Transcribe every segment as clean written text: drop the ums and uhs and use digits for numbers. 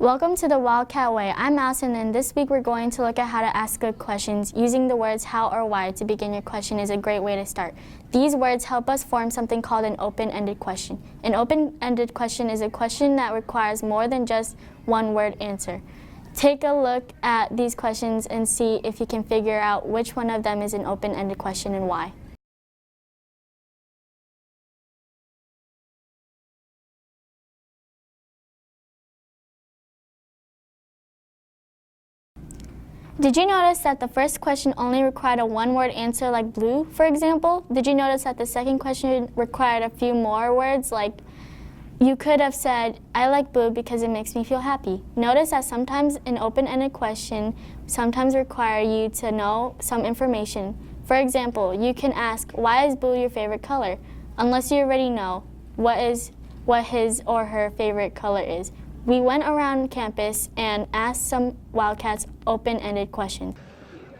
Welcome to the Wildcat Way. I'm Allison, and this week we're going to look at how to ask good questions. Using the words how or why to begin your question is a great way to start. These words help us form something called an open-ended question. An open-ended question is a question that requires more than just one word answer. Take a look at these questions and see if you can figure out which one of them is an open-ended question and why. Did you notice that the first question only required a one-word answer like blue, for example? Did you notice that the second question required a few more words, like you could have said, I like blue because it makes me feel happy. Notice that sometimes an open-ended question sometimes require you to know some information. For example, you can ask, why is blue your favorite color? Unless you already know what his or her favorite color is. We went around campus and asked some Wildcats open-ended questions.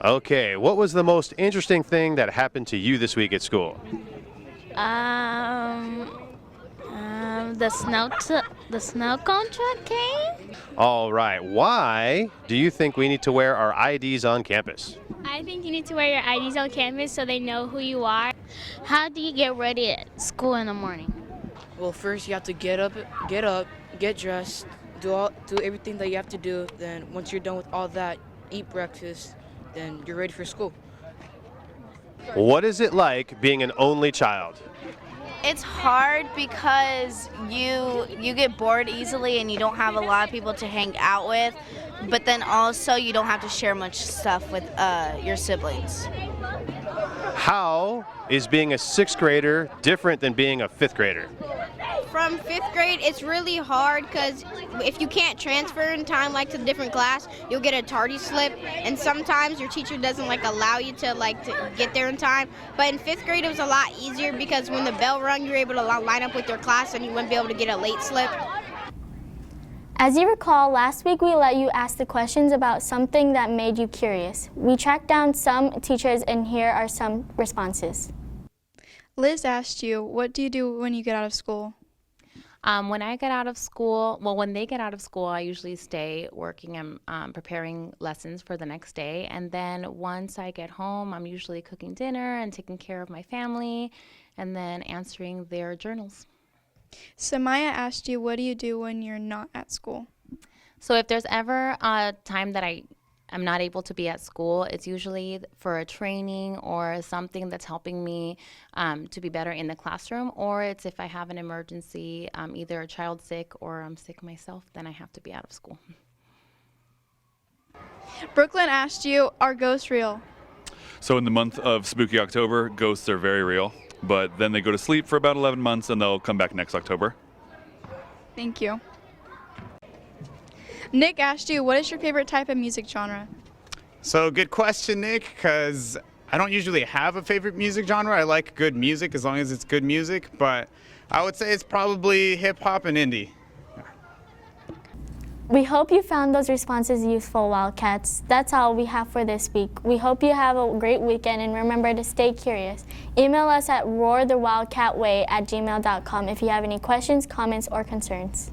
Okay, what was the most interesting thing that happened to you this week at school? The snow cone truck came. All right, why do you think we need to wear our IDs on campus? I think you need to wear your IDs on campus so they know who you are. How do you get ready at school in the morning? Well, first you have to get up, get dressed, do everything that you have to do. Then once you're done with all that, eat breakfast, then you're ready for school. What is it like being an only child? It's hard because you get bored easily and you don't have a lot of people to hang out with, but then also you don't have to share much stuff with your siblings. How is being a sixth grader different than being a fifth grader? From fifth grade, it's really hard because if you can't transfer in time, like to a different class, you'll get a tardy slip, and sometimes your teacher doesn't allow you to get there in time. But in fifth grade, it was a lot easier because when the bell rung, you were able to line up with your class, and you wouldn't be able to get a late slip. As you recall, last week we let you ask the questions about something that made you curious. We tracked down some teachers, and here are some responses. Liz asked you, what do you do when you get out of school? When I get out of school, when they get out of school, I usually stay working and preparing lessons for the next day. And then once I get home, I'm usually cooking dinner and taking care of my family and then answering their journals. Samaya asked you, what do you do when you're not at school? So if there's ever a time that I'm not able to be at school, it's usually for a training or something that's helping me to be better in the classroom, or it's if I have an emergency, either a child sick or I'm sick myself, then I have to be out of school. Brooklyn asked you, are ghosts real? So in the month of spooky October, ghosts are very real, but then they go to sleep for about 11 months and they'll come back next October. Thank you. Nick asked you, what is your favorite type of music genre? So good question, Nick, because I don't usually have a favorite music genre. I like good music as long as it's good music, but I would say it's probably hip-hop and indie. We hope you found those responses useful, Wildcats. That's all we have for this week. We hope you have a great weekend, and remember to stay curious. Email us at roarthewildcatway@gmail.com if you have any questions, comments, or concerns.